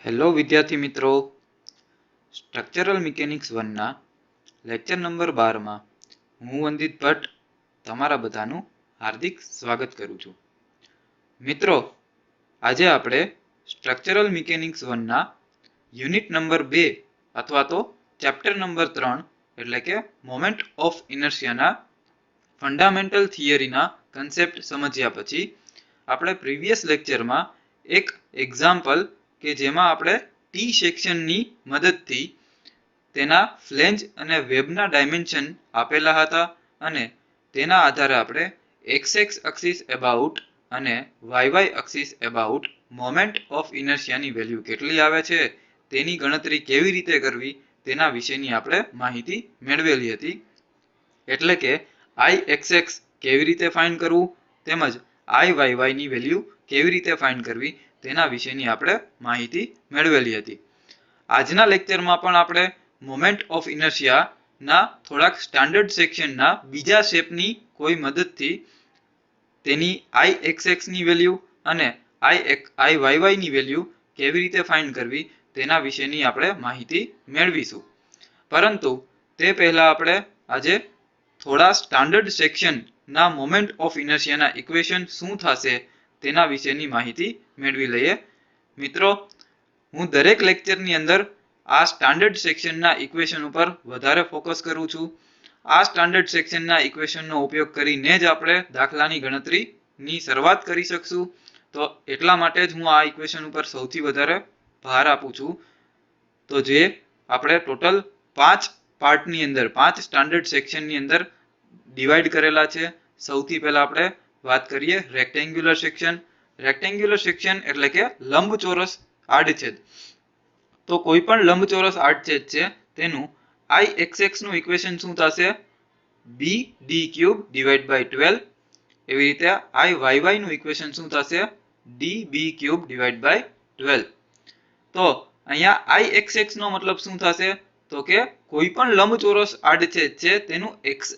Hello વિદ્યાર્થી મિત્રો, structural mechanics 1 ના લેક્ચર નંબર 12 માં હું વંદિત ભટ્ટ તમારા બધાનું હાર્દિક સ્વાગત કરું છું. મિત્રો, આજે આપણે સ્ટ્રક્ચરલ મિકેનિક્સ 1 ના યુનિટ નંબર 2 અથવા તો ચેપ્ટર નંબર 3 એટલે કે મોમેન્ટ ઓફ ઇનર્શિયાના ફંડામેન્ટલ થિયરીના કન્સેપ્ટ સમજ્યા પછી આપણે પ્રીવિયસ લેક્ચરમાં એક એક્ઝામ્પલ કે જેમાં આપણે ટી સેક્શનની મદદથી તેના ફ્લેંજ અને વેબના ડાયમેન્શન આપેલા હતા અને તેના આધારે આપણે એક્સ એક્સિસ અબાઉટ અને Y axis about moment of ઇનર્શિયાની વેલ્યુ કેટલી આવે છે તેની ગણતરી કેવી રીતે કરવી તેના વિશેની આપણે માહિતી મેળવેલી હતી. એટલે કે આઈ એક્સ કેવી રીતે ફાઇન્ડ કરવું તેમજ આઈ વાય ની વેલ્યુ કેવી રીતે ફાઇન્ડ કરવી તેના વિશેની આપણે માહિતી મેળવેલી હતી. આજના લેક્ચરમાં પણ આપણે મોમેન્ટ ઓફ ઇનર્શિયાના થોડાક સ્ટાન્ડર્ડ સેક્શનના બીજા શેપની કોઈ મદદથી તેની આઈ એક્સ ની વેલ્યુ અને આઈ વાય ની વેલ્યુ કેવી રીતે ફાઇન્ડ કરવી તેના વિશેની આપણે માહિતી મેળવીશું. પરંતુ તે પહેલા આપણે આજે થોડા સ્ટાન્ડર્ડ સેક્શનના મોમેન્ટ ઓફ ઇનર્શિયાના ઇક્વેશન શું થશે તેના વિશેની માહિતી મેળવી લઈએ. મિત્રો, હું દરેક લેક્ચરની અંદર આ સ્ટાન્ડર્ડ સેક્શનના ઇક્વેશન ઉપર વધારે ફોકસ કરું છું. આ સ્ટાન્ડર્ડ સેક્શનના ઇક્વેશનનો ઉપયોગ કરીને જ આપણે દાખલાની ગણતરીની શરૂઆત કરી શકશું. તો એટલા માટે જ હું આ ઇક્વેશન ઉપર સૌથી વધારે ભાર આપું છું. તો જે આપણે ટોટલ 5 પાર્ટની અંદર 5 સ્ટાન્ડર્ડ સેક્શનની અંદર ડિવાઈડ કરેલા છે. સૌથી પહેલા આપણે વાત કરીએ રેક્ટેન્ગ્યુલર સેક્શન. રેક્ટેન્ગ્યુલર સેક્શન એટલે કે લંબચોરસ આડછેદ. તો કોઈ પણ લંબચોરસ આડછેદ છે તેનું આઈ એક્સ નું ઇક્વેશન શું થશે? B D cube divide by 12. એવી રીતે આઈ વાય નું ઇક્વેશન શું થશે? D B cube divide by 12. તો અહીંયા આઈ એક્સ નો મતલબ શું થશે? તો કે કોઈ પણ લંબચોરસ આડછેદ છે તેનું x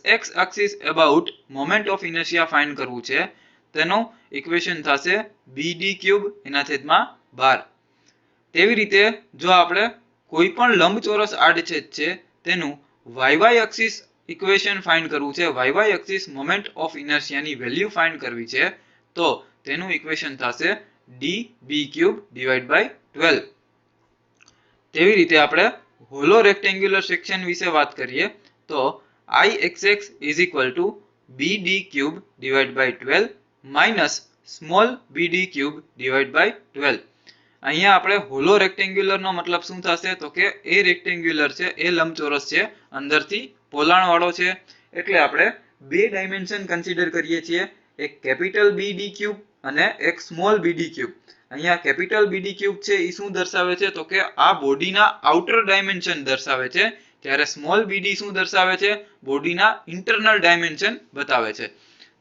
axis about moment of inertia find કરવું છે. તેનું ઇક્વેશન થશે બી ડી ક્યુબ એના છેદમાં 12. તેવી રીતે જો આપણે કોઈ પણ લંબચોરસ આડછેદ છે તેનું વાય એક્સિસ ઇક્વેશન ફાઇન્ડ કરવું છે, વાય એક્સિસ મોમેન્ટ ઓફ ઇનર્શિયાની વેલ્યુ ફાઇન્ડ કરવી છે, તો તેનું ઇક્વેશન થશે D B cube divide by 12. તેવી રીતે આપણે હોલો રેક્ટેન્ગ્યુલર સેક્શન વિશે વાત કરીએ તો I X is equal to B D cube divide by 12 minus small B D cube divide by 12. અહીંયા આપણે હોલો રેક્ટેન્ગ્યુલર નો મતલબ શું થશે? તો કે એ રેક્ટેન્ગ્યુલર છે, એ લંબચોરસ છે, અંદરથી પોલાણ વાળો છે, એટલે આપણે બે ડાયમેન્શન કન્સિડર કરીએ છીએ, એક કેપિટલ બી ડી ક્યુબ અને એક સ્મોલ બી ડી ક્યુબ. અહીંયા કેપિટલ બી ડી ક્યુબ છે એ શું દર્શાવે છે? તો કે આ બોડીના આઉટર ડાયમેન્શન દર્શાવે છે, જ્યારે સ્મોલ બી ડી શું દર્શાવે છે? બોડીના ઇન્ટરનલ ડાયમેન્શન બતાવે છે.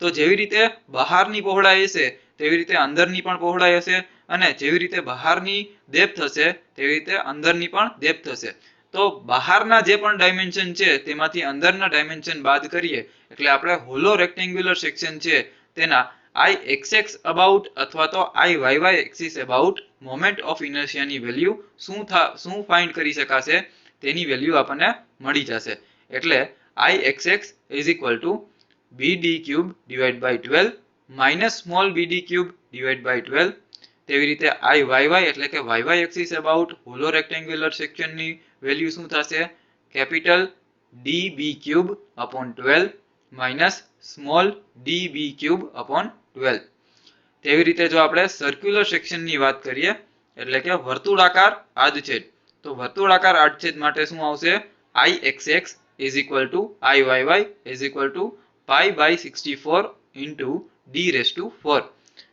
તો જેવી રીતે બહારની પહોળાઈ હશે તેવી રીતે અંદરની પણ પહોળાઈ હશે, અને જેવી રીતે બહારની ડેપ્થ હશે તેવી રીતે અંદરની પણ ડેપ્થ હશે. તો બહારના જે પણ ડાયમેન્શન છે તેમાંથી અંદરના ડાયમેન્શન બાદ કરીએ એટલે આપણે હોલો રેક્ટેન્ગ્યુલર સેક્શન છે તેના આઈ એક્સ અબાઉટ અથવા તો I Y axis about moment of ઇનર્શિયાની વેલ્યુ શું ફાઇન્ડ કરી શકાશે તેની વેલ્યુ આપણને મળી જશે. એટલે I X is equal to B D cube divide by 12 minus small B D cube divide by 12. તેવી રીતે આઈ વાય એટલે કે Y axis about hollow rectangular સેક્શનની વેલ્યુ શું થશે? Capital D B cube upon 12 minus small D B cube upon 12. તેવી રીતે જો આપણે સર્ક્યુલર સેક્શનની વાત કરીએ એટલે કે વર્તુળાકાર આડછેદ, તો વર્તુળાકાર આડછેદ માટે શું આવશે? I X is equal to I Y is equal to pi by 64 into D raise to 4.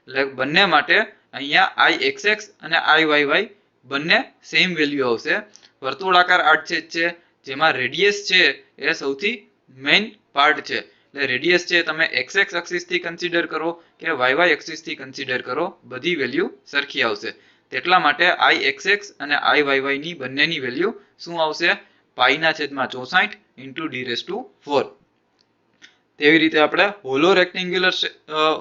એટલે બંને માટે અહીંયા આઈ એક્સ અને આઈ વાય બંને સેમ વેલ્યુ આવશે. વર્તુળાકાર આડછેદ છે જેમાં રેડિયસ છે એ સૌથી મેઇન પાર્ટ છે, એટલે રેડિયસ છે તમે એક્સ એક્સિસ થી કન્સિડર કરો કે વાય એક્સિસ થી કન્સિડર કરો, બધી વેલ્યુ સરખી આવશે. તેટલા માટે આઈ એક્સ અને આઈ વાય ની બંનેની વેલ્યુ શું આવશે? પાઈના છેદમાં 64 ઇન્ટુ ડી રેઝ ટુ 4. તેવી રીતે આપણે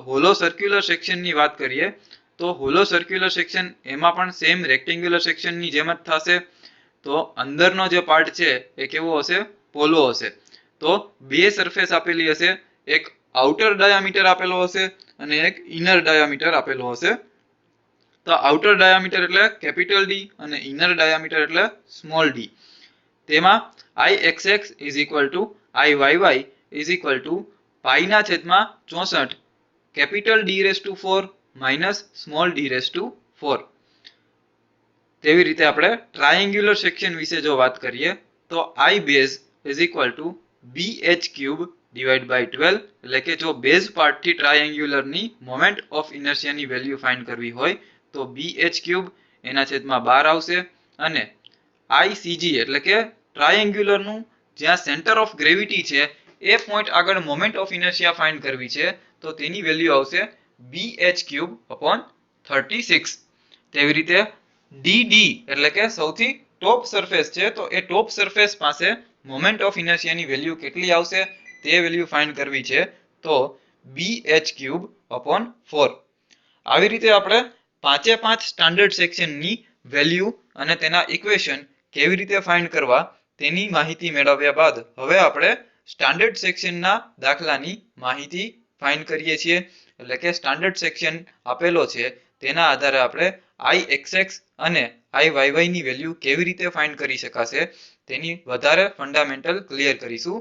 હોલો સર્ક્યુલર સેક્શનની વાત કરીએ તો હોલો સર્ક્યુલર સેક્શન એમાં પણ સેમ રેક્ટેન્ગ્યુલર સેક્શનની જેમ જ થશે. તો અંદરનો જે પાર્ટ છે એ કેવો હશે? પોલો હશે. તો બે સરફેસ આપેલી હશે, એક આઉટર ડાયામીટર આપેલો હશે અને એક ઇનર ડાયામીટર આપેલો હશે. તો આઉટર ડાયામીટર એટલે કેપિટલ ડી અને ઇનર ડાયામીટર એટલે સ્મોલ ડી. તેમાં Ixx is equal to Iyy is equal to પાઈના છેદમાં 64 capital D raise to 4 minus small D raise to 4. તેવી રીતે આપણે ટ્રાયેન્ગ્યુલર સેક્શન વિશે જો વાત કરીએ તો I base is equal to BH cube divide by 12, એટલે કે જો બેઝ પાર્ટથી ટ્રાયેન્ગ્યુલરની મોમેન્ટ ઓફ ઇનર્શિયાની વેલ્યુ ફાઇન્ડ કરવી હોય તો BH ક્યુબ એના છેદમાં 12 આવશે અને ICG એટલે કે ટ્રાયેન્ગ્યુલરનું જ્યાં સેન્ટર ઓફ ગ્રેવિટી છે એ પોઈન્ટ આગળ મોમેન્ટ ઓફ ઇનર્શિયા ફાઇન્ડ કરવી છે તો તેની વેલ્યુ આવશે BH ક્યુબ અપોન 36. તેવી રીતે DD એટલે કે સૌથી ટોપ સરફેસ છે તો એ ટોપ સરફેસ પાસે મોમેન્ટ ઓફ ઇનર્શિયાની વેલ્યુ કેટલી આવશે તે વેલ્યુ ફાઇન્ડ કરવી છે તો BH ક્યુબ અપોન 4. આવી રીતે આપણે 5 સ્ટાન્ડર્ડ સેક્શનની વેલ્યુ અને તેના ઇક્વેશન કેવી રીતે ફાઇન્ડ કરવા તેની માહિતી મેળવ્યા બાદ હવે આપણે સ્ટાન્ડર્ડ સેક્શનના દાખલાની માહિતી ફાઇન્ડ કરીએ છીએ. એટલે કે સ્ટાન્ડર્ડ સેક્શન આપેલો છે તેના આધારે આપણે Ixx અને Iyy ની વેલ્યુ કેવી રીતે ફાઇન્ડ કરી શકાશે તેની વધારે ફંડામેન્ટલ ક્લિયર કરીશું.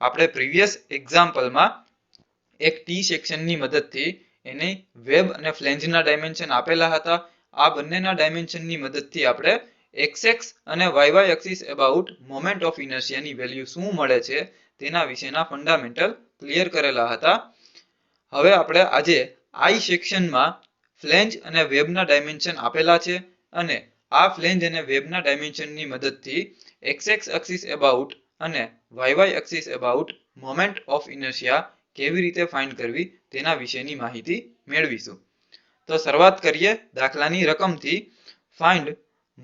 આપણે પ્રીવિયસ એક્ઝામ્પલમાં એક ટી સેક્શનની મદદથી એની વેબ અને ફ્લેન્જના ડાયમેન્શન આપેલા હતા. આ બંનેના ડાયમેન્શનની મદદથી આપણે xx અને yy axis about moment of ઇનર્શિયાની વેલ્યુ શું મળે છે તેના વિશેના ફંડામેન્ટલ ક્લિયર કરેલા હતા. હવે આપણે આજે I સેક્શનમાં ફ્લેંજ અને વેબના ડાયમેન્શન આપેલા છે અને આ ફ્લેંજ અને વેબના ડાયમેન્શનની મદદથી xx એક્સિસ અબાઉટ અને yy axis about moment of inertia કેવી રીતે ફાઇન્ડ કરવી તેના વિશેની માહિતી મેળવીશું. તો શરૂઆત કરીએ દાખલાની રકમથી. Find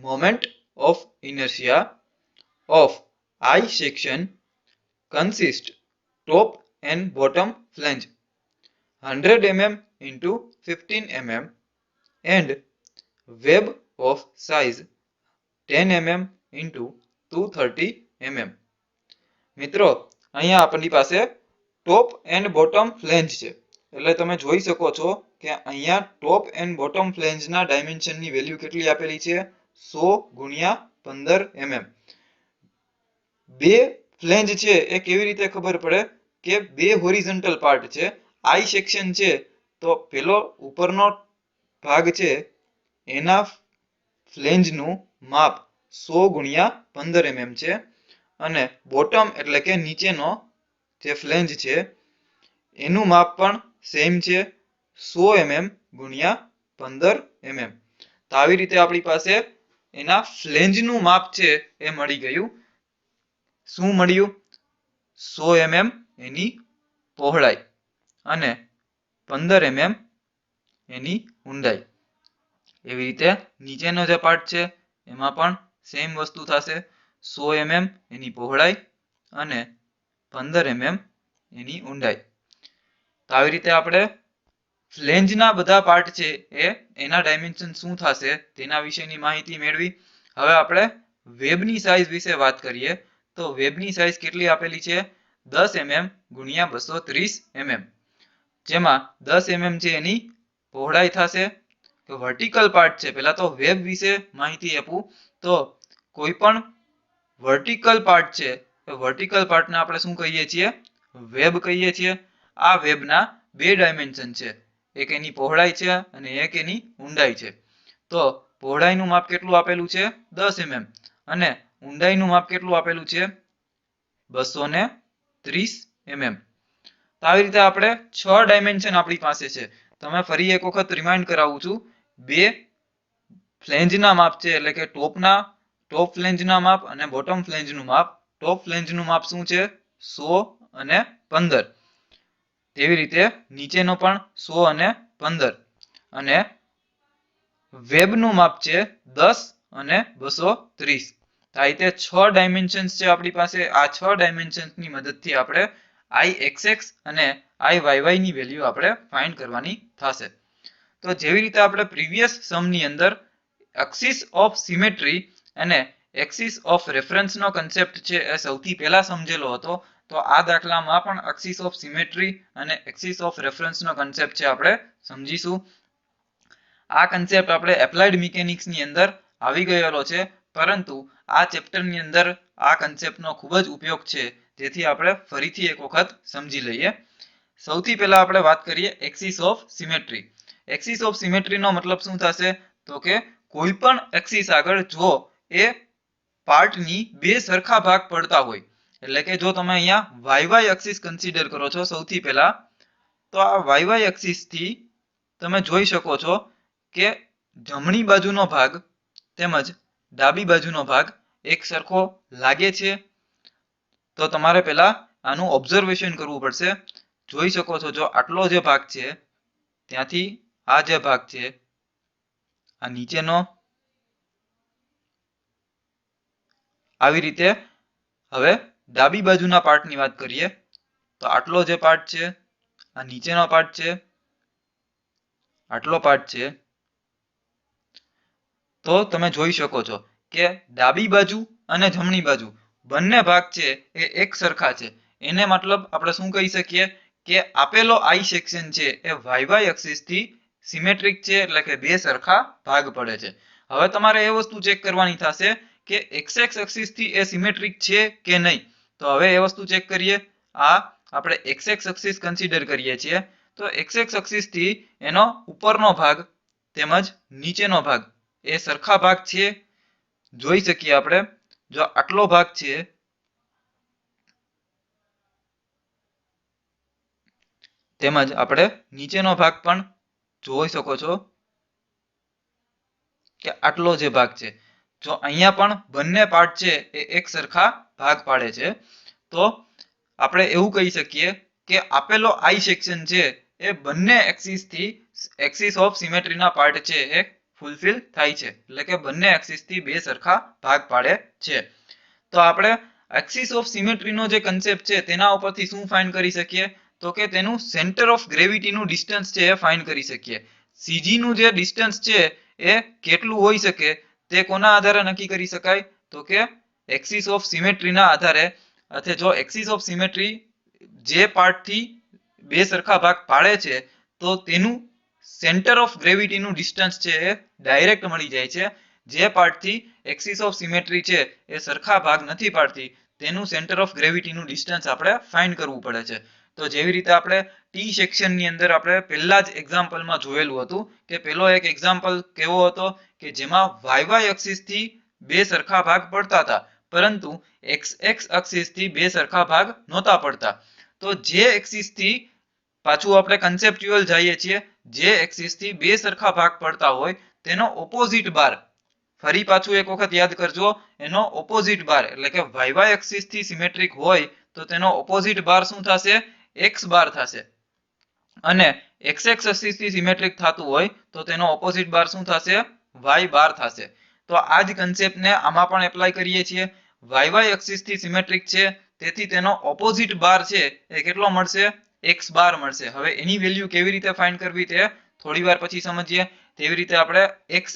moment of inertia of I section consist top and bottom flange 100 mm into 15 mm and web of size 10 mm into 230 mm. મિત્રો અહીંયા આપણી પાસે ટોપ એન્ડ બોટમ ફ્લેંજ છે એટલે તમે જોઈ શકો છો કે અહીંયા ટોપ એન્ડ બોટમ ફ્લેંજના ડાયમેન્શનની વેલ્યુ કેટલી આપેલી છે 100 ગુણ્યા 15 mm. બે ફ્લેંજ છે એ કેવી રીતે ખબર પડે કે બે હોરિઝોન્ટલ પાર્ટ છે. I સેક્શન છે તો પેલો ઉપરનો ભાગ છે એના ફ્લેંજનું માપ 100 ગુણ્યા 15 mm છે અને બોટમ એટલે કે નીચેનો જે ફ્લેંજ છે એનું માપ પણ સેમ છે 100 mm ગુણ્યા 15 mm. તો આવી રીતે આપણી પાસે એના ફ્લેંજનું માપ છે એ મળી ગયું. શું મળ્યું? 100 mm એની પહોળાઈ અને 15 mm એની ઊંડાઈ. એવી રીતે નીચેનો જે પાર્ટ છે એમાં પણ સેમ વસ્તુ થશે 100 mm એની પહોળાઈ અને 15 mm એની ઊંડાઈ. તો આવી રીતે આપણે ફ્લેંજના બધા પાર્ટ છે એ એના ડાયમેન્શન શું થશે તેના વિશેની માહિતી મેળવી. હવે આપણે વેબની સાઇઝ વિશે વાત કરીએ તો વેબની સાઇઝ કેટલી આપેલી છે 10 mm ગુણ્યા 230 mm, જેમાં 10 mm છે એની પહોળાઈ થશે. તો વર્ટિકલ પાર્ટ છે, પહેલા તો વેબ વિશે માહિતી આપું તો કોઈ પણ વર્ટિકલ પાર્ટ છે એ વર્ટિકલ પાર્ટને આપણે શું કહીએ છીએ? વેબ કહીએ છીએ. આ વેબના બે ડાયમેન્શન છે, એક એની પહોળાઈ છે અને એક એની ઊંડાઈ છે. તો પહોળાઈનું માપ કેટલું આપેલું છે 10 mm અને ઊંડાઈનું માપ કેટલું આપેલું છે 230 mm. તો આવી રીતે આપણે 6 ડાયમેન્શન આપણી પાસે છે. તમે ફરી એક વખત રિમાઇન્ડ કરાવું છું, બે ફ્લેંજના માપ છે એટલે કે ટોપ ફ્લેંજના માપ અને બોટમ ફ્લેંજનું માપ. ટોપ ફ્લેંજનું માપ શું છે 100 અને 15. તેવી રીતે નીચેનો પણ 100 અને 15 અને વેબનું માપ છે 10 અને 230. આ રીતે 6 ડાયમેન્શન્સ છે આપણી પાસે. આ 6 ડાયમેન્શન્સની મદદથી આપણે Ixx અને Iyy ની વેલ્યુ આપણે ફાઇન્ડ કરવાની થશે. તો જેવી રીતે આપણે પ્રીવિયસ સમની અંદર એક્સિસ ઓફ સિમેટ્રી અને એક્સિસ ઓફ રેફરન્સ નો કન્સેપ્ટ છે એ સૌથી પહેલા સમજેલો હતો, તો આ દાખલામાં પણ એક્સિસ ઓફ સિમેટ્રી અને એક્સિસ ઓફ રેફરન્સ નો કન્સેપ્ટ છે આપણે સમજીશું. આ કન્સેપ્ટ આપણે એપ્લાઇડ મિકેનિક્સ ની અંદર આવી ગયેલો છે, પરંતુ આ ચેપ્ટર ની અંદર આ કન્સેપ્ટ નો ખૂબ જ ઉપયોગ છે, જેથી આપણે ફરીથી એક વખત સમજી લઈએ. સૌથી પહેલા આપણે વાત કરીએ axis of symmetry. Axis of symmetry નો મતલબ શું થશે, તો કે કોઈ પણ એક્સિસ આગળ જો એ પાર્ટની બે સરખા ભાગ પડતા હોય, એટલે કે જો તમે અહીંયા વાય એક્સિસ કન્સિડર કરો છો સૌથી પહેલા, તો આ વાય એક્સિસ થી તમે જોઈ શકો છો કે જમણી બાજુનો ભાગ તેમજ ડાબી બાજુનો ભાગ એક સરખો લાગે છે. તો તમારે પહેલા આનું ઓબ્ઝર્વેશન કરવું પડશે. જોઈ શકો છો જો આટલો જે ભાગ છે ત્યાંથી આ જે ભાગ છે આ નીચેનો, આવી રીતે. હવે ડાબી બાજુના પાર્ટની વાત કરીએ તો આટલો જે પાર્ટ છે આ નીચેનો પાર્ટ છે, આટલો પાર્ટ છે. તો તમે જોઈ શકો છો કે ડાબી બાજુ અને જમણી બાજુ બંને ભાગ છે એ એક સરખા છે. એને મતલબ આપણે શું કહી શકીએ કે આપેલો આઈ સેક્શન છે એ વાય એક્સિસ થી સિમેટ્રિક છે, એટલે કે બે સરખા ભાગ પડે છે. હવે તમારે એ વસ્તુ ચેક કરવાની થશે કે એક્સ એક્સિસ થી એ સિમેટ્રિક છે કે નહીં. તો હવે એ વસ્તુ ચેક કરીએ. આ આપણે એક્સ એક્સિસ કન્સિડર કરીએ છીએ, તો એક્સ એક્સિસ થી એનો ઉપરનો ભાગ તેમજ નીચેનો ભાગ એ સરખા ભાગ છે. જોઈ શકીએ આપણે જો આટલો ભાગ છે તેમજ આપણે નીચેનો ભાગ પણ જોઈ શકો છો કે આટલો જે ભાગ છે. જો અહીંયા પણ બંને પાર્ટ છે એ એક સરખા ભાગ પાડે છે, તો આપણે એવું કહી શકીએ કે આપેલો આઈ સેક્શન છે એ બંને એક્સિસ થી એક્સિસ ઓફ સિમેટ્રીના પાર્ટ છે એ ફૂલફિલ થાય છે, એટલે કે બંને એક્સિસ થી બે સરખા ભાગ પાડે છે. તો આપણે એક્સિસ ઓફ સિમેટ્રીનો જે કન્સેપ્ટ છે તેના ઉપરથી શું ફાઇન્ડ કરી શકીએ, તો કે તેનું સેન્ટર ઓફ ગ્રેવિટીનું ડિસ્ટન્સ છે એ ફાઇન્ડ કરી શકીએ. સીજી નું જે ડિસ્ટન્સ છે એ કેટલું હોઈ શકે તે કોના આધારે નક્કી કરી શકાય, તો કે એક્સિસ ઓફ સિમેટ્રીના આધારે. અથવા જો એક્સિસ ઓફ સિમેટ્રી જે પાર્ટથી બે સરખા ભાગ પાડે છે તો તેનું સેન્ટર ઓફ ગ્રેવિટીનું ડિસ્ટન્સ છે એ ડાયરેક્ટ મળી જાય છે. જે પાર્ટથી એક્સિસ ઓફ સિમેટ્રી છે એ સરખા ભાગ નથી પાડતી તેનું સેન્ટર ઓફ ગ્રેવિટીનું ડિસ્ટન્સ આપણે ફાઇન્ડ કરવું પડે છે. તો જેવી રીતે આપણે ટી સેક્શનની અંદર આપણે પહેલા જ એક્ઝામ્પલમાં જોયેલું હતું કે પેલો એક એક્ઝામ્પલ કેવો હતો કે જેમાં વાય એક્સિસ થી બે સરખા ભાગ પડતા હતા, પરંતુ એક્સ એક્સિસ થી બે સરખા ભાગ નહોતા પડતા. તો જે એક્સિસ થી પાછું આપણે કન્સેપ્ચ્યુઅલ જઈએ છીએ, જે એક્સિસ થી બે સરખા ભાગ પડતા હોય તેનો ઓપોઝિટ બાર, ફરી પાછું એક વખત યાદ કરજો, એનો ઓપોઝિટ બાર એટલે કે વાય એક્સિસ થી સિમેટ્રિક હોય તો તેનો ઓપોઝિટ બાર શું થશે, એક્સ બાર થશે. અને એક્સ એક્સિસ થી સિમેટ્રિક થતું હોય તો તેનો ઓપોઝિટ બાર શું થશે, વાય બાર થશે. તો આ જ કન્સેપ્ટને આમાં પણ એપ્લાય કરીએ છીએ. વાય એક્સિસ થી સિમેટ્રિક છે તેથી તેનો ઓપોઝિટ બાર છે એ કેટલો મળશે, એક્સ બાર મળશે. હવે એની વેલ્યુ કેવી રીતે ફાઇન્ડ કરવી તે થોડી વાર પછી સમજીએ. તેવી રીતે આપણે એક્સ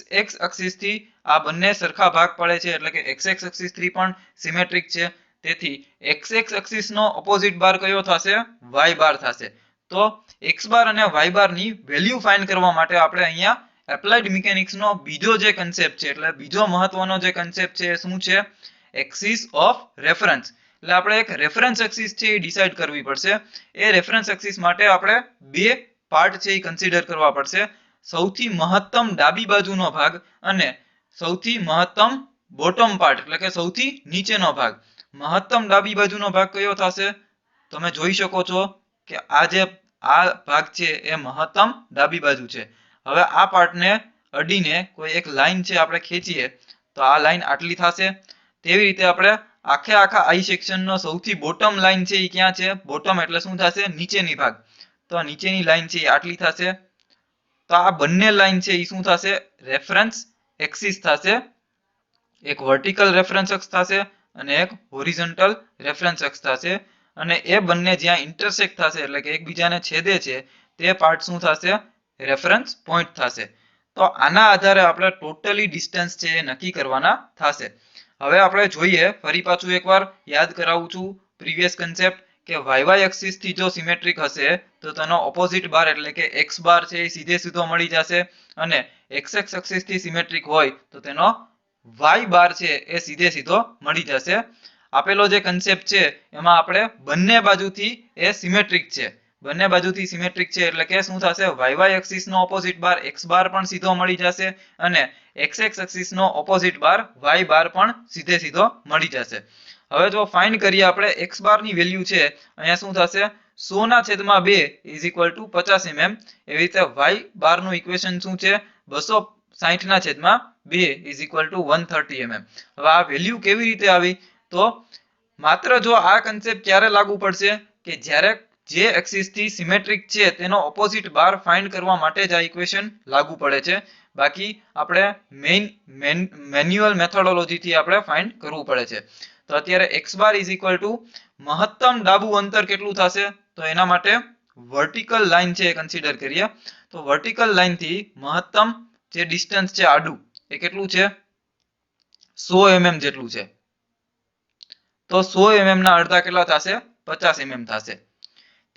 એક્સિસ થી આ બંને સરખા ભાગ પડે છે, એટલે કે એક્સ એક્સિસ થી પણ સિમેટ્રિક છે, તેથી એક્સ એક્સિસ નો ઓપોઝિટ બાર કયો થશે, વાય બાર થશે. તો એક્સ બાર અને વાય બાર ની વેલ્યુ ફાઇન્ડ કરવા માટે આપણે અહીંયા એપ્લાઇડ મિકેનિક્સ નો બીજો જે કન્સેપ્ટ છે, એટલે બીજો મહત્વનો જે કન્સેપ્ટ છે શું છે, એક્સિસ ઓફ રેફરન્સ. એટલે આપણે એક રેફરન્સ એક્સિસ છે એ ડિસાઇડ કરવી પડશે. એ રેફરન્સ એક્સિસ માટે આપણે બે પાર્ટ છે એ કન્સિડર કરવા પડશે. સૌથી મહત્તમ ડાબી બાજુનો ભાગ અને સૌથી મહત્તમ બોટમ પાર્ટ, એટલે કે સૌથી નીચેનો ભાગ. મહત્તમ ડાબી બાજુનો ભાગ કયો થશે, તમે જોઈ શકો છો કે આ જે આ ભાગ છે એ મહત્તમ ડાબી બાજુ છે. હવે આ પાર્ટને અડીને કોઈ એક લાઈન છે આપણે ખેંચીએ તો આ લાઈન આટલી થશે. તેવી રીતે આપણે આખા આઈ સેક્શનનો સૌથી બોટમ લાઈન છે એ ક્યાં છે, બોટમ એટલે શું થશે, નીચેની ભાગ. તો આ નીચેની લાઈન છે એ આટલી થશે. તો આ બંને લાઈન છે એ શું થશે, રેફરન્સ એક્સિસ થશે. એક વર્ટિકલ રેફરન્સ એક્સ થશે અને એક હોરિઝોન્ટલ રેફરન્સ એક્સ થશે. અને એ બંને જ્યાં ઇન્ટરસેક્ટ થશે એટલે કે એકબીજાને છેદે છે તે પાર્ટ શું થશે, રેફરન્સ પોઈન્ટ થશે. તો આના આધારે આપણે ટોટલી ડિસ્ટન્સ છે એ નક્કી કરવાના થશે. હવે આપણે જોઈએ, ફરી પાછું એકવાર યાદ કરાવું છું પ્રીવિયસ કન્સેપ્ટ, કે વાય એક્સિસ થી જો સિમેટ્રિક હશે તો તેનો ઓપોઝિટ બાર એટલે કે એક્સ બાર છે એ સીધે સીધો મળી જશે, અને એક્સ એક્સિસ થી સિમેટ્રિક હોય તો તેનો વાય બાર છે એ સીધે સીધો મળી જશે. આપેલો જે કન્સેપ્ટ છે એમાં આપણે બંને બાજુથી એ સિમેટ્રિક છે, બંને બાજુથી સિમેટ્રિક છે એટલે કે શું થશે, વાય એક્સિસ નો ઓપોઝિટ બાર એક્સ બાર પણ સીધો મળી જશે, અને એક્સ એક્સિસ નો ઓપોઝિટ બાર વાય બાર પણ સીધે સીધો મળી જશે. હવે જો ફાઇન્ડ કરીએ આપણે એક્સ બાર ની વેલ્યુ છે, અહીંયા શું થશે, 100/2 ઇઝ ઇક્વલ ટુ 50 mm. એવી રીતે વાય બાર નું ઇક્વેશન શું છે, 260/2 ઇઝ ઇક્વલ ટુ 130 mm. હવે આ વેલ્યુ કેવી રીતે આવી, તો માત્ર જો આ કન્સેપ્ટ ક્યારે લાગુ પડશે કે જ્યારે જે એક્સિસ થી સિમેટ્રિક છે તેનો ઓપોઝિટ બાર ફાઇન્ડ કરવા માટે જ આ ઇક્વેશન લાગુ પડે છે. બાકી આપણે મેન્યુઅલ મેથોડોલોજી થી આપણે ફાઇન્ડ કરવું પડે છે. તો અત્યારે x bar is equal two મહત્તમ ડાબુ અંતર કેટલું થશે, તો એના માટે વર્ટિકલ લાઈન છે એ કન્સિડર કરીએ. તો વર્ટિકલ લાઈન થી મહત્તમ જે ડિસ્ટન્સ છે આડું એ કેટલું છે, 100 mm જેટલું છે. તો 100 mm ના અડધા કેટલા થશે, 50 mm થશે.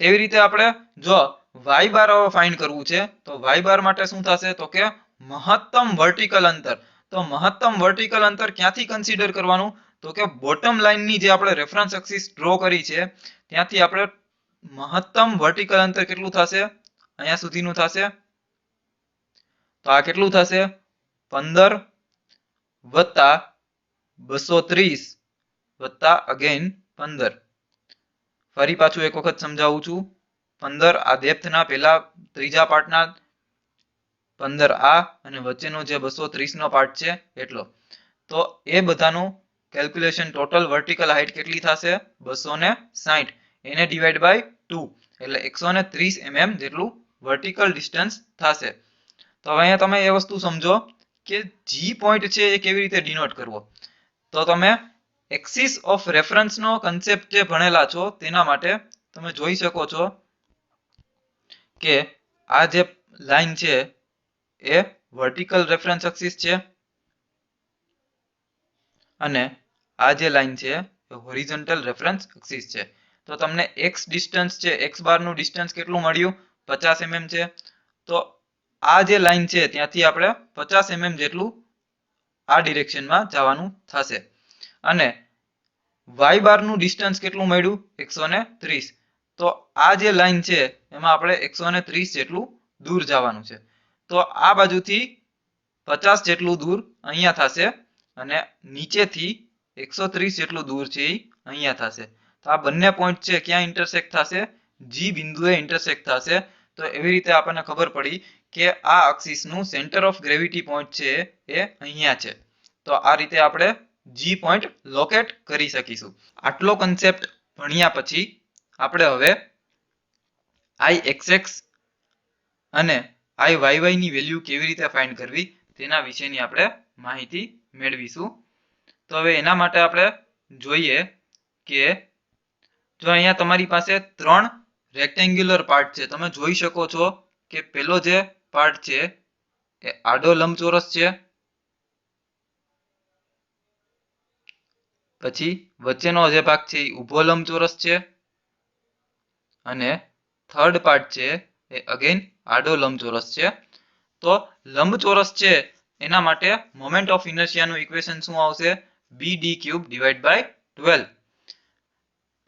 તેવી રીતે આપણે જો વાય બાર ફાઇન્ડ કરવું છે તો વાય બાર માટે શું થશે, તો કે મહત્તમ વર્ટિકલ અંતર. તો મહત્તમ વર્ટિકલ અંતર ક્યાંથી કન્સિડર કરવાનું, તો કે બોટમ લાઈનની જે આપણે રેફરન્સ એક્સિસ ડ્રો કરી છે ત્યાંથી આપણે મહત્તમ વર્ટિકલ અંતર કેટલું થશે, અહીંયા સુધીનું થશે. તો આ કેટલું થશે, 15 વત્તા 230 વત્તા અગેન 15. ફરી પાછું એક વખત સમજાવું છું, 15 આ ડેપ્થના પેલા ત્રીજા પાર્ટના, 15 આ અને વચ્ચેનો જે 230 નો પાર્ટ છે એટલો. તો એ બધાનું કેલ્ક્યુલેશન ટોટલ વર્ટિકલ હાઇટ કેટલી થશે, 260, એને ડિવાઈડ બાય 2 એટલે 130 mm જેટલું વર્ટિકલ ડિસ્ટન્સ થશે. તો હવે અહીંયા તમે એ વસ્તુ સમજો કે જી પોઈન્ટ છે એ કેવી રીતે ડિનોટ કરવો. તો તમે એક્સિસ ઓફ રેફરન્સ નો કન્સેપ્ટ જે ભણેલા છો તેના માટે તમે જોઈ શકો છો કે આ જે લાઈન છે એ વર્ટિકલ રેફરન્સ એક્સિસ છે, અને આ જે લાઈન છે એ હોરિઝોન્ટલ રેફરન્સ એક્સિસ છે. તો તમને એક્સ ડિસ્ટન્સ છે, એક્સ બાર નું ડિસ્ટન્સ કેટલું મળ્યું, 50 mm છે. તો આ જે લાઈન છે ત્યાંથી આપણે 50 mm જેટલું આ ડિરેક્શનમાં જવાનું થશે, અને વાય બાર નું ડિસ્ટન્સ કેટલું મળ્યું, 130. તો આ જે લાઈન છે એમાં આપણે 130 જેટલું દૂર જવાનું છે. તો આ બાજુથી 50 જેટલું દૂર અહીંયા થશે, અને નીચેથી 130 જેટલું દૂર છે એ અહીંયા થશે. તો આ બંને પોઈન્ટ છે ક્યાં ઇન્ટરસેક્ટ થશે, જી બિંદુએ ઇન્ટરસેક્ટ થશે. તો એવી રીતે આપણને ખબર પડી કે આ એક્સિસનું સેન્ટર ઓફ ગ્રેવિટી પોઈન્ટ છે એ અહીંયા છે. તો આ રીતે આપણે જી પોઈન્ટ લોકેટ કરી શકીશું. આટલો કન્સેપ્ટ ભણ્યા પછી આપણે હવે આઈ એક્સ અને આઈ વાય ની વેલ્યુ કેવી રીતે ફાઇન્ડ કરવી તેના વિશેની આપણે માહિતી મેળવીશું. તો હવે એના માટે આપણે જોઈએ કે જો અહીંયા તમારી પાસે 3 રેક્ટેન્ગ્યુલર પાર્ટ છે. તમે જોઈ શકો છો કે પેલો જે પાર્ટ છે એ આડો લંબચોરસ છે, પછી વચ્ચેનો જે ભાગ છે એ ઊભો લંબચોરસ છે, અને થર્ડ પાર્ટ છે એ અગેન આડો લંબચોરસ છે. તો લંબચોરસ છે એના માટે મોમેન્ટ ઓફ ઇનર્શિયાનું ઇક્વેશન શું આવશે, bd³ ડિવાઈડ બાય 12.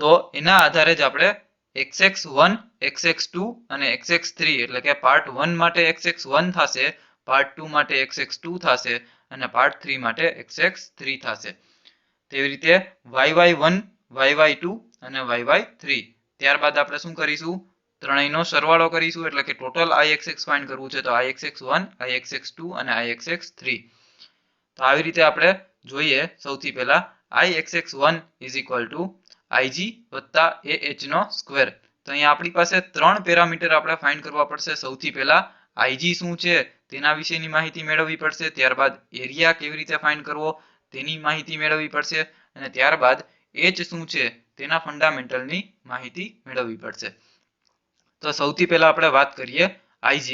તો એના આધારે જ આપણે xx1, xx2 અને xx3 એટલે કે પાર્ટ 1 માટે xx1 થશે, પાર્ટ 2 માટે xx2 થશે, અને પાર્ટ 3 માટે xx3 થશે. તેવી રીતે yy1, yy2 અને yy3. ત્યારબાદ આપણે શું કરીશું, ત્રણેયનો સરવાળો કરીશું, એટલે કે ટોટલ ixx ફાઇન્ડ કરવું છે. તો ixx1, ixx2 અને ixx3. તો આવી રીતે આપણે જોઈએ, સૌથી પહેલા ixx1 is equal two ig વત્તા ah નો સ્ક્વેર. તો અહીંયા આપણી પાસે 3 પેરામીટર આપણે ફાઇન્ડ કરવા પડશે. સૌથી પહેલા ig શું છે તેના વિશેની માહિતી મેળવવી પડશે, ત્યારબાદ એરિયા કેવી રીતે ફાઇન્ડ કરવો તેની માહિતી મેળવવી પડશે, અને ત્યારબાદ h શું છે તેના ફંડામેન્ટલની માહિતી મેળવવી પડશે. તો સૌથી પહેલા આપણે વાત કરીએ ig.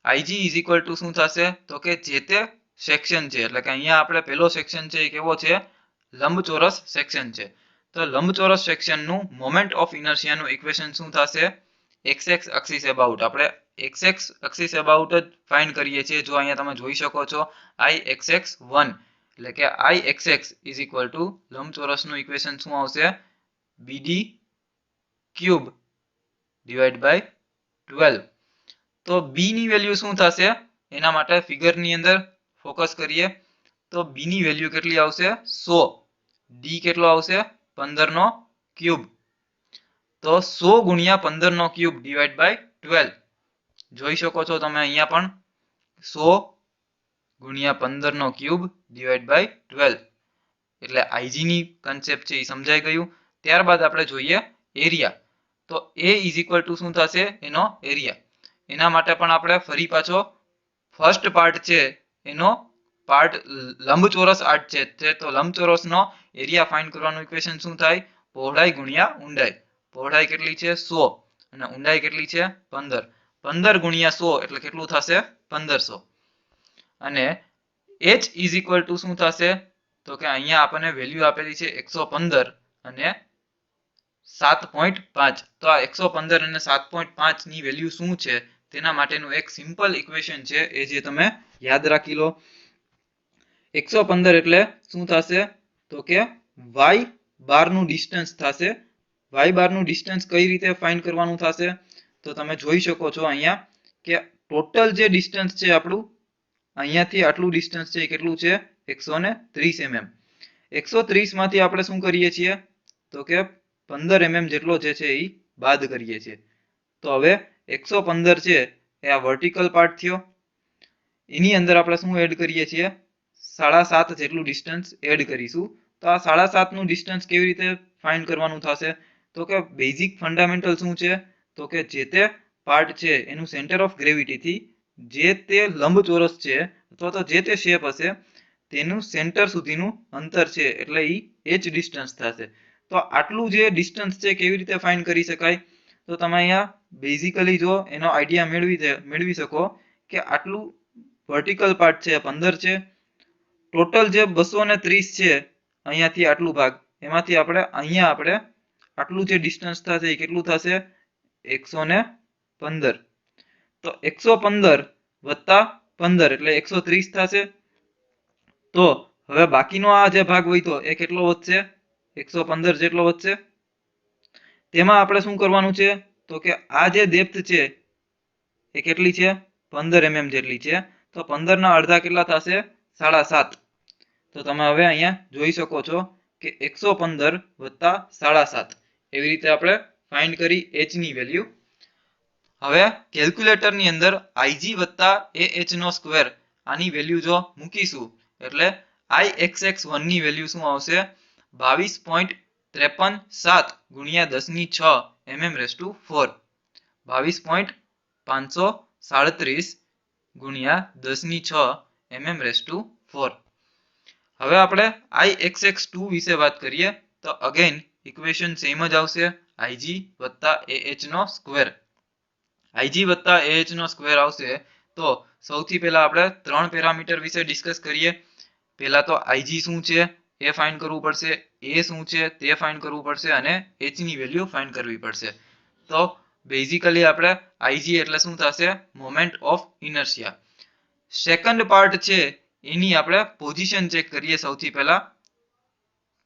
IG is equal two શું થશે તો કે જે તે સેક્શન છે, એટલે કે અહીંયા આપણે પહેલો સેક્શન છે એ કેવો છે, લંબચોરસ સેક્શન છે. તો લંબચોરસ સેક્શનનું મોમેન્ટ ઓફ ઇનર્શિયાનું ઇક્વેશન શું થશે, એક્સ એક્સ એક્સિસ અબાઉટ. આપણે એક્સ એક્સ એક્સિસ અબાઉટ જ ફાઇન્ડ કરીએ છીએ. જો અહીંયા તમે જોઈ શકો છો આઈ એક્સ એક્સ 1, એટલે કે I X X is equal to લંબચોરસનું ઇક્વેશન શું આવશે, બીડી ક્યુબ ડિવાઈડ બાય 12. તો બી ની વેલ્યુ શું થશે, એના માટે ફિગરની અંદર ફોકસ કરીએ તો બી ની વેલ્યુ કેટલી આવશે, 100. ડી કેટલો આવશે, 15 નો ક્યુબ. તો 100 ગુણ્યા 15 નો ક્યુબ ડિવાઈડ બાય 12. જોઈ શકો છો તમે અહીંયા પણ 100 ગુણ્યા 15 નો ક્યુબ ડિવાઈડ બાય 12. એટલે આઈજી ની કન્સેપ્ટ છે એ સમજાઈ ગયું. ત્યારબાદ આપણે જોઈએ એરિયા. તો એ ઇઝ ઇક્વલ ટુ શું થશે, એનો એરિયા. એના માટે પણ આપણે ફરી પાછો ફર્સ્ટ પાર્ટ છે એનો પાર્ટ લંબચોરસ આર્ટ છે, તો લંબચોરસનો એરિયા ફાઇન્ડ કરવાનું ઇક્વેશન શું થાય, પહોળાઈ ગુણ્યા ઊંડાઈ. પહોળાઈ કેટલી છે, 100, અને ઊંડાઈ કેટલી છે, 15. 15 ગુણ્યા 100 એટલે કેટલું થશે, 1500. અને h ઇઝ ઇક્વલ ટુ શું થશે તો કે અહીંયા આપણને વેલ્યુ આપેલી છે 115 અને 7.5. તો આ 115 અને 7.5 ની વેલ્યુ શું છે તેના માટેનું એક સિમ્પલ ઇક્વેશન છે, એ જે તમે યાદ રાખી લો. 115 એટલે શું થશે તો કે y બાર નું ડિસ્ટન્સ થશે. y બાર નું ડિસ્ટન્સ કઈ રીતે ફાઇન્ડ કરવાનું થશે તો તમે જોઈ શકો છો અહીંયા કે ટોટલ જે ડિસ્ટન્સ છે આપણું અહીંયાથી આટલું ડિસ્ટન્સ છે એ કેટલું છે, 130 mm. 130 માંથી આપણે શું કરીએ છીએ તો કે 15 mm જેટલો જે છે એ બાદ કરીએ છીએ. તો હવે 115 છે એ આ વર્ટિકલ પાર્ટ થયો. એની અંદર આપણે શું એડ કરીએ છીએ, 7.5 જેટલું ડિસ્ટન્સ એડ કરીશું. તો આ 7.5 નું ડિસ્ટન્સ કેવી રીતે ફાઇન્ડ કરવાનું થશે તો કે બેઝિક ફંડામેન્ટલ શું છે તો કે જે તે પાર્ટ છે એનું સેન્ટર ઓફ ગ્રેવિટી થી જે તે લંબચોરસ છે અથવા તો જે તે શેપ હશે તેનું સેન્ટર સુધીનું અંતર છે, એટલે એ h ડિસ્ટન્સ થશે. તો આટલું જે ડિસ્ટન્સ છે કેવી રીતે ફાઇન્ડ કરી શકાય તો તમે અહીંયા બેઝિકલી જો એનો આઈડિયા મેળવી શકો કે આટલું વર્ટિકલ પાર્ટ છે 15 છે, ટોટલ જે 230 છે અહીંયાથી આટલું ભાગ, એમાંથી અહીંયા આપણે આટલું જે ડિસ્ટન્સ થશે એ કેટલું થશે, 115. તો 115 વત્તા 15 એટલે 130 થશે. તો હવે બાકીનો આ જે ભાગ વધ્યો એ કેટલો વધશે, 115 જેટલો વધશે. તેમાં આપણે શું કરવાનું છે તો કે આ જે ડેપ્થ છે એ કેટલી છે, 15 mm જેટલી છે. તો 15 ના અડધા કેટલા થશે, 7.5. તો તમે હવે અહીંયા જોઈ શકો છો કે 115 વત્તા 7.5 એવી રીતે આપણે ફાઇન્ડ કરી h ની વેલ્યુ. હવે કેલ્ક્યુલેટર ની અંદર ig વત્તા ah નો સ્ક્વેર આની વેલ્યુ જો મૂકીશું એટલે ix1 ની વેલ્યુ શું આવશે, 22.537 ગુણ્યા 10⁶ mm⁴. 22.537 ગુણ્યા 10⁶ mm⁴. હવે આપણે ix2 વિશે વાત કરીએ તો અગેન ઇક્વેશન સેમ જ આવશે, ig વત્તા ah નો સ્ક્વેર. ig વત્તા ah નો સ્ક્વેર આવશે. તો સૌથી પહેલા આપણે 3 પેરામીટર વિશે ડિસ્કસ કરીએ. પહેલા તો ig શું છે એ ફાઇન્ડ કરવું પડશે, a શું છે તે ફાઇન્ડ કરવું પડશે અને h ની વેલ્યુ ફાઇન્ડ કરવી પડશે. તો બેઝિકલી આપણે ig એટલે શું થશે, moment of inertia. Second part છે એની આપણે પોઝિશન ચેક કરીએ સૌથી પહેલા.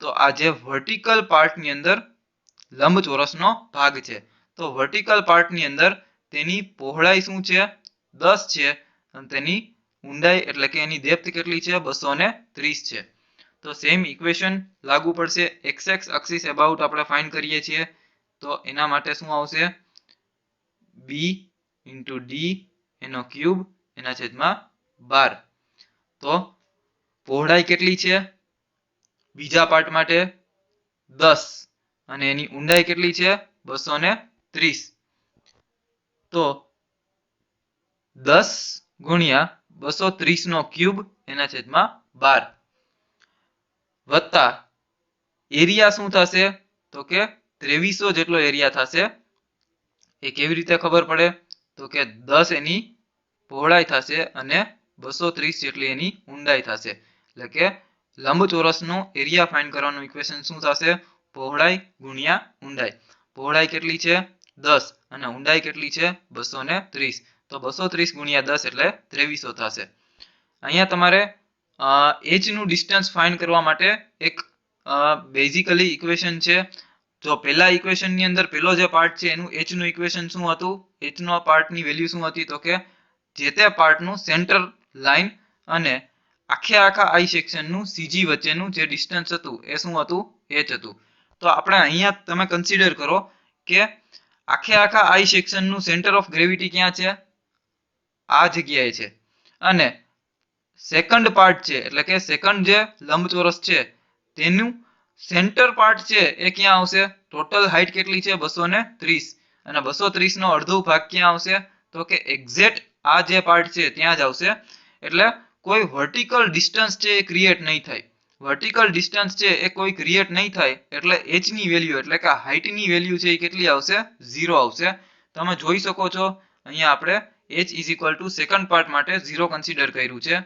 તો આ જે વર્ટિકલ પાર્ટની અંદર લંબચોરસનો ભાગ છે, તો વર્ટિકલ પાર્ટની અંદર તેની પહોળાઈ શું છે, 10 છે, અને તેની ઊંડાઈ એટલે કે એની ડેપ્થ કેટલી છે, 230 છે. તો સેમ ઇક્વેશન લાગુ પડશે. એક્સ એક્સ એક્સિસ અબાઉટ આપણે ફાઇન્ડ કરીએ છીએ તો એના માટે શું આવશે, b * d એનો ક્યુબ એના છેદમાં 12. તો પહોળાઈ કેટલી છે બીજા પાર્ટ માટે, 10, અને એની ઊંડાઈ કેટલી છે, 230. તો 10 ગુણ્યા 230 નો ક્યુબ એના છેદમાં 12 વત્તા એરિયા શું થશે તો કે 2300 જેટલો એરિયા થશે. એ કેવી રીતે ખબર પડે તો કે 10 એની પહોળાઈ થશે અને 230 જેટલી એની ઊંડાઈ થશે. એટલે કે લંબચોરસનો એરિયા ફાઇન્ડ કરવાનું ઇક્વેશન શું થશે? પહોળાઈ ગુણ્યા ઊંડાઈ. પહોળાઈ કેટલી છે? 10 અને ઊંડાઈ કેટલી છે? 230. તો 230 ગુણ્યા 10 એટલે 2300 થશે. અહીંયા તમારે h નું ડિસ્ટન્સ ફાઇન્ડ કરવા માટે એક બેઝિકલી ઇક્વેશન છે. જો પહેલા ઇક્વેશન ની અંદર પહેલો જે પાર્ટ છે એનું h નું ઇક્વેશન શું હતું? h નો પાર્ટની વેલ્યુ શું હતી? તો કે જે તે પાર્ટનું સેન્ટર લાઇન અને આખા આઈ સેક્શનનું સીજી વચ્ચેનું જે ડિસ્ટન્સ હતું એ શું હતું? h હતું. તો આપણે અહીંયા તમે કન્સિડર કરો કે આખા આઈ સેક્શનનું સેન્ટર ઓફ ગ્રેવિટી ક્યાં છે? આ જગ્યાએ છે. અને સેકન્ડ પાર્ટ છે એટલે કે સેકન્ડ જે લંબચોરસ છે તેનું સેન્ટર પાર્ટ છે એ ક્યાં આવશે? ટોટલ હાઇટ કેટલી છે? 230. અને 230 નો અડધો ભાગ ક્યાં આવશે? તો કે એક્ઝેક્ટ આ જે પાર્ટ છે ત્યાં જ આવશે. એટલે કોઈ વર્ટિકલ ડિસ્ટન્સ છે એ ક્રિએટ નહીં થાય. વર્ટિકલ ડિસ્ટન્સ છે એ કોઈ ક્રિએટ નહીં થાય એટલે h ની વેલ્યુ એટલે કે હાઇટ ની વેલ્યુ છે એ કેટલી આવશે? 0 આવશે. તમે જોઈ શકો છો અહીંયા આપણે h is equal to second part માટે 0 કન્સિડર કર્યું છે.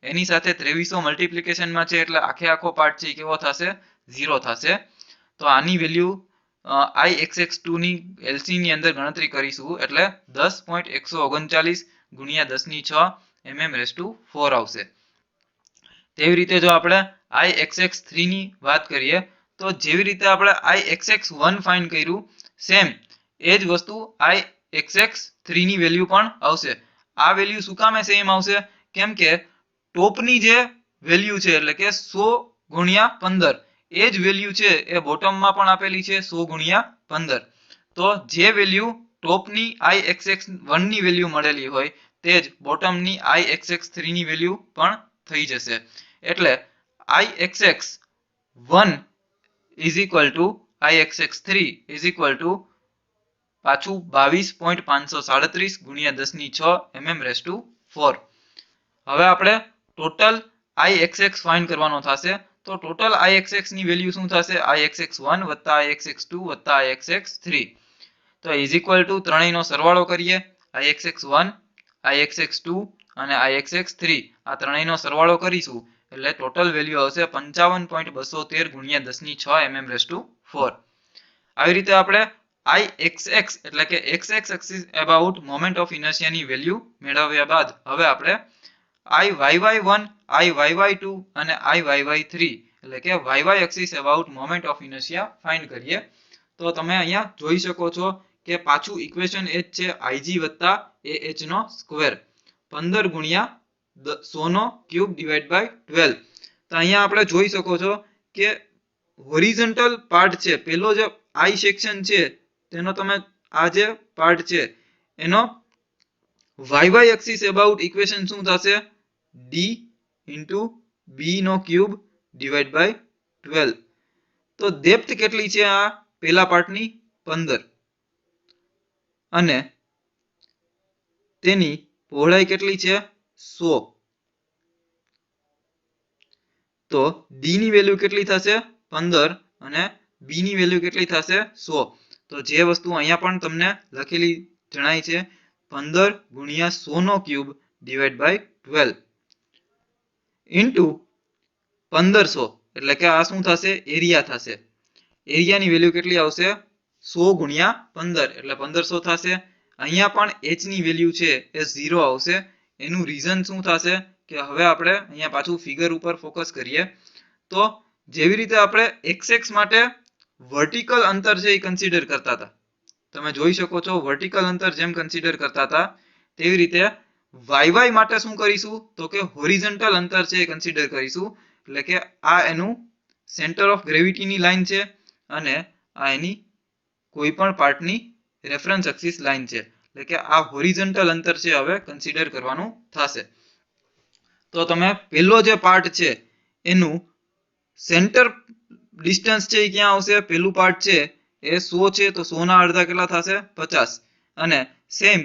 એની સાથે 2300 મલ્ટિપ્લિકેશનમાં છે એટલે આખો પાર્ટ છે એ કેવો થશે? 0 થશે. તો આની વેલ્યુ ix2 ની એલસી ની અંદર ગણતરી કરીશું એટલે 10.139 ગુણ્યા 10 ની 6 mm⁴ આવશે. તેવી રીતે જો આપણે ix3 ની વાત કરીએ તો જેવી રીતે આપણે ix1 ફાઇન્ડ કર્યું સેમ એ જ વસ્તુ ix3 ની વેલ્યુ પણ આવશે. આ વેલ્યુ શું કામે સેમ આવશે? કેમ કે ટોપની જે વેલ્યુ છે એટલે કે 100 ગુણ્યા 15 એ જ વેલ્યુ છે એ બોટમમાં પણ આપેલી છે 100 ગુણ્યા 15. તો જે વેલ્યુ ટોપની ix1 ની વેલ્યુ મળેલી હોય તે જ બોટમની ix3 ની વેલ્યુ પણ થઈ જશે. એટલે ix1 is equal two ix3 is equal two પાછું 22.537 ગુણ્યા 10 ની 6 mm⁴. હવે આપણે ટોટલ ix ફાઇન્ડ કરવાનો થશે. તો ટોટલ ix ની વેલ્યુ શું થશે? ix1 વત્તા ix2 વત્તા ix3. તો ઇઝ ઇક્વલ ટુ ત્રણેયનો સરવાળો કરીએ. ix1 ix2 અને ix3 આ ત્રણેયનો સરવાળો કરીશું એટલે ટોટલ વેલ્યુ આવશે 55.213 ગુણ્યા 10 ની 6 mm⁴. આવી રીતે આપણે ix એટલે કે x axis about moment of inertia ની વેલ્યુ મેળવ્યા બાદ હવે આપણે Iyy1, Iyy2 અને Iyy3 એટલે કે y axis about moment of inertia find કરીએ. તો તમે અહીંયા જોઈ શકો છો કે પાછું ઇક્વેશન એ જ છે ig વત્તા ah નો સ્ક્વેર 15 ગુણ્યા 100 નો ક્યુબ ડિવાઇડ બાય 12. તો અહીંયા આપણે જોઈ શકો છો કે હોરિઝોન્ટલ પાર્ટ છે પેલો જે આઈ સેક્શન છે તેનો તમે આ જે પાર્ટ છે એનો y એક્સિસ અબાઉટ ઇક્વેશન શું થશે? d into b નો ક્યુબ ડિવાઇડ બાય 12. તો ડેપ્થ કેટલી છે આ પેલા પાર્ટની? 15 અને તેની પહોળાઈ કેટલી છે? 100. તો d ની વેલ્યુ કેટલી થશે? 15 અને b ની વેલ્યુ કેટલી થશે? 100. તો જે વસ્તુ અહીંયા પણ તમને લખેલી જણાય છે 15 ગુણ્યા 100 નો ક્યુબ ડિવાઇડ બાય 12 ઇન્ટુ 1500 એટલે કે આ શું થશે? એરિયા થશે. એરિયાની વેલ્યુ કેટલી આવશે? 100 ગુણ્યા 15 એટલે 1500 થશે. અહીંયા પણ h ની વેલ્યુ છે એ 0 આવશે. એનું રીઝન શું થશે કે હવે આપણે અહીંયા પાછું ફિગર ઉપર ફોકસ કરીએ. તો જેવી રીતે આપણે xx માટે વર્ટિકલ અંતર છે એ કન્સિડર કરતા હતા, તમે જોઈ શકો છો વર્ટિકલ અંતર જેમ કન્સિડર કરતા હતા તેવી રીતે y માટે શું કરીશું? તો કે હોરિઝોન્ટલ અંતર છે એ કન્સિડર કરીશું. એટલે કે આ એનું સેન્ટર ઓફ ગ્રેવિટીની લાઈન છે અને આ એની કોઈ પણ પાર્ટની રેફરન્સ એક્સિસ લાઈન છે. એટલે કે આ હોરિઝોન્ટલ અંતર છે હવે કન્સિડર કરવાનું થશે. તો તમે પહેલો જે પાર્ટ છે એનું સેન્ટર ડિસ્ટન્સ છે એ ક્યાં આવશે? પહેલું પાર્ટ છે એ 100 છે તો 100 ના અડધા કેટલા થશે? 50. અને સેમ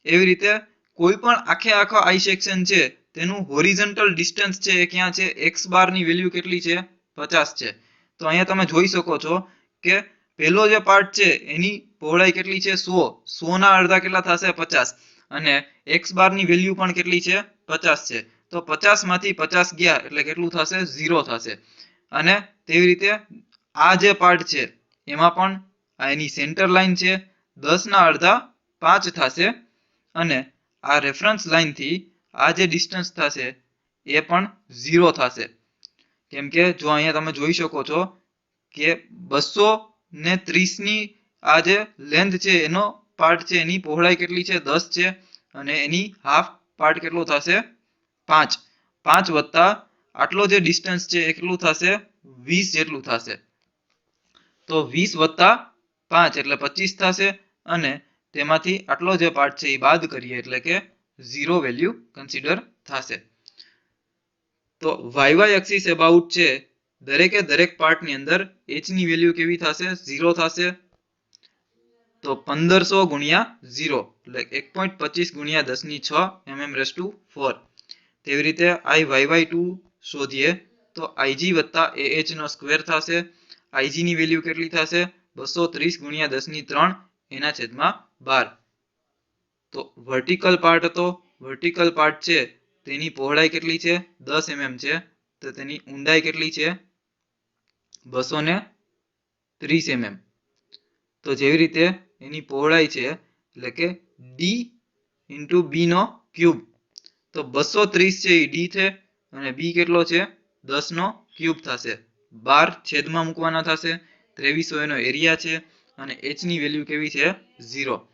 એવી રીતે કોઈ પણ આખો આઈ સેક્શન છે તેનું હોરિઝોન્ટલ ડિસ્ટન્સ છે એ ક્યાં છે? x બાર ની વેલ્યુ કેટલી છે? 50 છે. તો અહીંયા તમે જોઈ શકો છો કે પહેલો જે પાર્ટ છે એની પહોળાઈ કેટલી છે? 100. 100 ના અડધા કેટલા થશે? 50. અને x બારની વેલ્યુ પણ કેટલી છે 50 છે તો 50 માંથી 50 ગયા એટલે કેટલું થશે 0 થશે અને તેવી રીતે આ જે પાર્ટ છે એમાં પણ એની સેન્ટર લાઈન છે 10 ના અડધા 5 થશે અને આ રેફરન્સ લાઈન થી આ જે ડિસ્ટન્સ થશે એ પણ 0 થશે કેમ કે જો અહીંયા તમે જોઈ શકો છો કે 230 ની આ જે લેન્થ છે એનો પાર્ટ છે એની પહોળાઈ કેટલી છે 10 છે અને એની હાફ પાર્ટ કેટલો થશે 5 5 વત્તા આટલો જે ડિસ્ટન્સ છે એ કેટલું થશે 20 જેટલું થશે તો 20 વત્તા 5 એટલે 25 થશે અને તેમાંથી આટલો જે પાર્ટ છે એ બાદ કરીએ એટલે કે 0 વેલ્યુ કન્સિડર થશે તો y એક્સિસ અબાઉટ છે દરેકે દરેક પાર્ટની અંદર h ની વેલ્યુ કેવી થશે 0 થશે તો 1500 ગુણ્યા 0 એટલે 1.25 ગુણ્યા 10 ની 6 mm⁴ તેવી રીતે y2 શોધીએ તો ig વત્તા ah નો સ્ક્વેર થશે ig ની વેલ્યુ કેટલી થશે 230 ગુણ્યા 10 ની 3 એના છેદમાં 12 તો વર્ટિકલ પાર્ટ હતો વર્ટિકલ પાર્ટ છે તેની પહોળાઈ કેટલી છે 10 mm છે તો તેની ઊંડાઈ કેટલી છે 230 mm તો જેવી રીતે એની પહોળાઈ છે એટલે કે d * b નો ક્યુબ તો 230 છે એ d છે અને b કેટલો છે 10 નો ક્યુબ થશે 12 છેદમાં મૂકવાના થશે 2300 એનો એરિયા છે અને h ની વેલ્યુ કેવી છે 0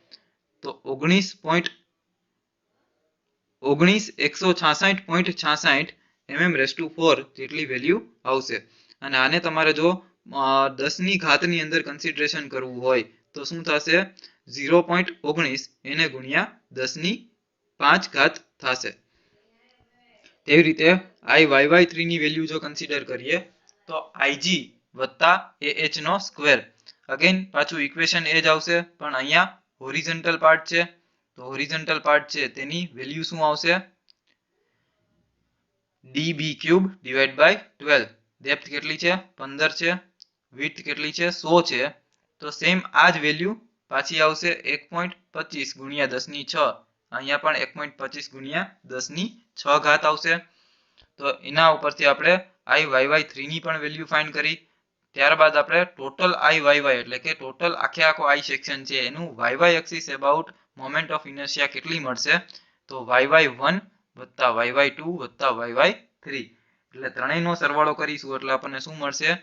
તો 166.66 mm⁴ જેટલી વેલ્યુ આવશે અને આને તમારે જો 10 ની ઘાતની અંદર કન્સિડરેશન કરવું હોય તો શું થશે 0.19 એને ગુણ્યા 10 ની 5 ઘાત થશે તેવી રીતે y3 ની વેલ્યુ જો કન્સિડર કરીએ તો ig વત્તા ah નો સ્ક્વેર અગેન પાછું ઇક્વેશન એ જ આવશે પણ અહીંયા હોરિઝોન્ટલ પાર્ટ છે તો હોરિઝોન્ટલ પાર્ટ છે તેની વેલ્યુ શું આવશે db³ / 12 ડેપ્થ કેટલી છે 15 છે વિડ્થ કેટલી છે 100 છે તો સેમ આ જ વેલ્યુ પાછી આવશે 1.25 ગુણ્યા 10 ની 6 અહીંયા પણ 1.25 ગુણ્યા 10 ની 6 ઘાત આવશે તો એના ઉપરથી આપણે y3 ની પણ વેલ્યુ ફાઇન્ડ કરી ત્યારબાદ આપણે ટોટલ Iyy એટલે કે ટોટલ આખે આખો I સેક્શન છે એનું y axis about moment of inertia કેટલી મળશે તો y1 વત્તા y2 વત્તા y3 એટલે ત્રણેયનો સરવાળો કરીશું એટલે આપણને શું મળશે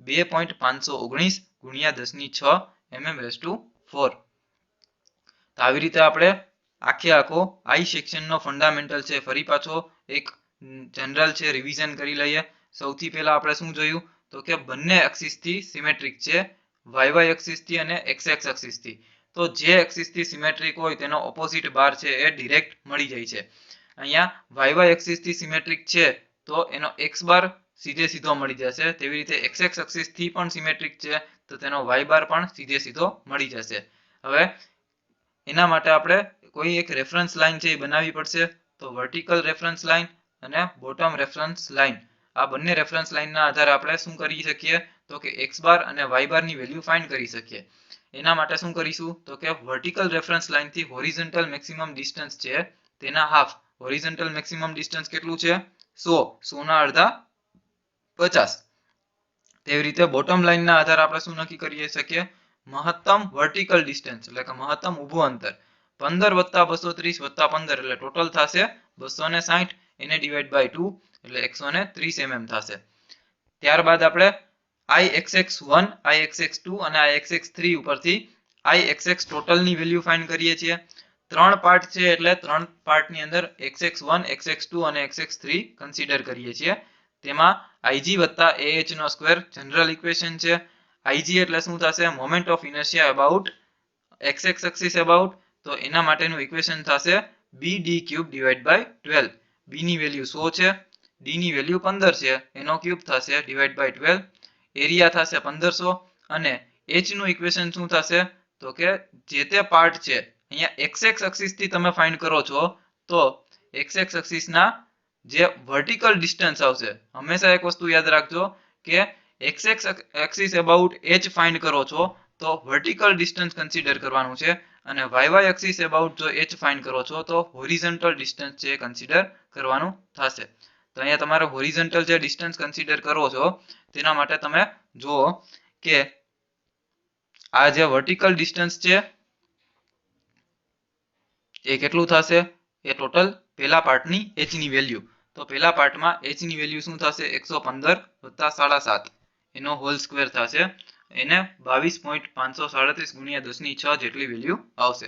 2.519 ગુણ્યા 10 ની 6 mm⁴ તો આવી રીતે આપણે આખે આખો I સેક્શનનો ફંડામેન્ટલ છે ફરી પાછો એક જનરલ છે રિવિઝન કરી લઈએ સૌથી પહેલા આપણે શું જોયું તો કે બંને એક્સિસ થી સિમેટ્રિક છે y એક્સિસ થી અને x એક્સિસ થી તો જે એક્સિસ થી સિમેટ્રિક હોય તેનો ઓપોઝિટ બાર છે એ ડાયરેક્ટ મળી જાય છે અહીંયા y એક્સિસ થી સિમેટ્રિક છે તો એનો x બાર સીધે સીધો મળી જશે તેવી રીતે x એક્સિસ થી પણ સિમેટ્રિક છે તો તેનો y બાર પણ સીધે સીધો મળી જશે હવે એના માટે આપણે કોઈ એક રેફરન્સ લાઈન છે એ બનાવવી પડશે તો વર્ટિકલ રેફરન્સ લાઈન અને બોટમ રેફરન્સ લાઈન આ બંને રેફરન્સ લાઈનના આધારે આપણે શું કરી શકીએ તો કે x બાર અને y બારની વેલ્યુ ફાઇન્ડ કરી શકીએ એના માટે શું કરીશું તો કે વર્ટિકલ રેફરન્સ લાઈન થી હોરિઝોન્ટલ મેક્સિમમ ડિસ્ટન્સ છે તેના હાફ હોરિઝોન્ટલ મેક્સિમમ ડિસ્ટન્સ કેટલું છે 100 ના અડધા 50 તેવી રીતે બોટમ લાઈનના આધારે આપણે શું નક્કી કરી શકીએ મહત્તમ વર્ટિકલ ડિસ્ટન્સ એટલે કે મહત્તમ ઊભું અંતર 15 વત્તા 230 વત્તા 15 એટલે ટોટલ થશે 260 એને ડિવાઇડ બાય 2 એટલે 130 mm થશે ત્યારબાદ આપણે ixx1 ixx2 અને ixx3 ઉપરથી ixx ટોટલ ની વેલ્યુ ફાઇન્ડ કરીએ છીએ ત્રણ પાર્ટ છે એટલે ત્રણ પાર્ટની અંદર xx1 xx2 અને xx3 કન્સિડર કરીએ છીએ તેમાં ig વત્તા ah નો સ્ક્વેર જનરલ ઇક્વેશન છે ig એટલે શું થશે moment of inertia about x axis about તો એના માટેનું ઇક્વેશન થશે bd³ / 12 b ની વેલ્યુ 100 છે d ની વેલ્યુ 15 છે એનો ક્યુબ થશે ડિવાઇડ બાય 12 એરિયા થશે 1500 અને h નું ઇક્વેશન શું થશે તો કે જે તે પાર્ટ છે અહીંયા x એક્સિસ થી તમે ફાઇન્ડ કરો છો તો x એક્સિસ ના જે વર્ટિકલ ડિસ્ટન્સ આવશે હંમેશા એક વસ્તુ યાદ રાખજો કે x axis about h find કરો છો તો વર્ટિકલ ડિસ્ટન્સ કન્સિડર કરવાનું છે અને વાય એક્સિસ અબાઉટ જો h ફાઇન્ડ કરો છો તો હોરિઝોન્ટલ ડિસ્ટન્સ છે કન્સિડર કરવાનું થશે. તો અહીંયા તમારે હોરિઝોન્ટલ જે ડિસ્ટન્સ કન્સિડર કરો છો તેના માટે તમે જુઓ કે આ જે વર્ટિકલ ડિસ્ટન્સ છે એ કેટલું થશે, એ ટોટલ પહેલા પાર્ટની h ની વેલ્યુ. તો પહેલા પાર્ટમાં h ની વેલ્યુ શું થશે 115 વત્તા 7.5 એનો હોલ સ્ક્વેર થશે, એને 22.537 ગુણ્યા 10 ની 6 જેટલી વેલ્યુ આવશે.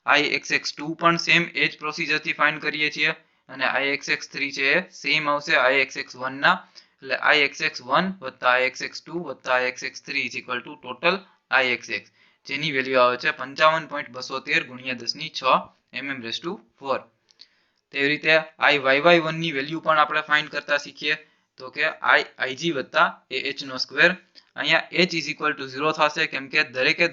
Ixx2 પણ સેમ એ જ પ્રોસીજરથી ફાઇન્ડ કરીએ છીએ અને Ixx3 છે એ સેમ આવશે Ixx1 ના, એટલે Ixx1 વત્તા Ixx2 વત્તા Ixx3 is equal two total Ixx જેની વેલ્યુ આવે છે 55.213 ગુણ્યા 10 ની 6 mm/4. તેવી રીતે Iyy1 ની વેલ્યુ પણ આપણે ફાઇન્ડ કરતા શીખીએ તો કે Ig વત્તા ah નો સ્ક્વેર. અહીંયા h ઇઝ ઇક્વલ ટુ 0 થશે કેમ કે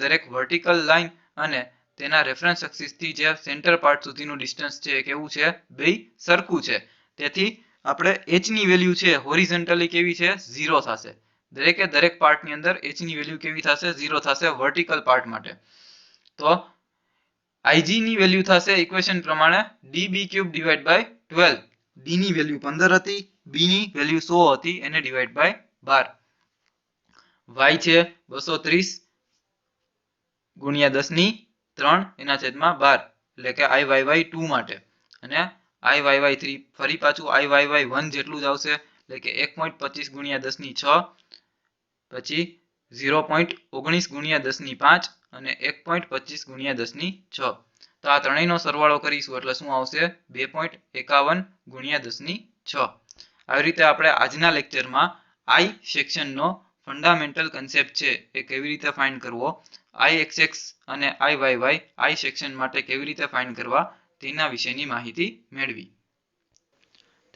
દરેક વર્ટિકલ લાઇન અને તેના રેફરન્સ એક્સિસ થી જે સેન્ટર પાર્ટ સુધીનું ડિસ્ટન્સ છે એ કેવું છે, બે સરખું છે. તેથી આપણે h ની વેલ્યુ છે હોરિઝોન્ટલી કેવી છે 0 થશે. દરેક પાર્ટની અંદર h ની વેલ્યુ કેવી થશે 0 થશે વર્ટિકલ પાર્ટ માટે. તો Ig ની વેલ્યુ થશે ઇક્વેશન પ્રમાણે db³ ડિવાઇડ બાય 12. d ની વેલ્યુ 15 હતી, b ની વેલ્યુ 100 હતી, એને ડિવાઇડ બાય 12. y છે 230 ગુણ્યા 10 ની 3 એના છેદમાં 12 એટલે કે Iyy2 માટે, અને Iyy3 ફરી પાછું Iyy1 જેટલું જ આવશે એટલે કે 1.25 ગુણ્યા 10 ની 6, પછી 0.19 ગુણ્યા 10 ની 5 અને 1.25 ગુણ્યા 10 ની 6. તો આ ત્રણેયનો સરવાળો કરીશું એટલે શું આવશે 2.51 ગુણ્યા 10 ની 6. આવી રીતે આપણે આજના લેક્ચરમાં આઈ સેક્શનનો ફંડામેન્ટલ કન્સેપ્ટ છે એ કેવી રીતે ફાઇન્ડ કરવો, Ixx અને Iyy આઈ સેક્શન માટે કેવી રીતે ફાઇન્ડ કરવા તેના વિશેની માહિતી મેળવી.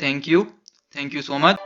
Thank you so much.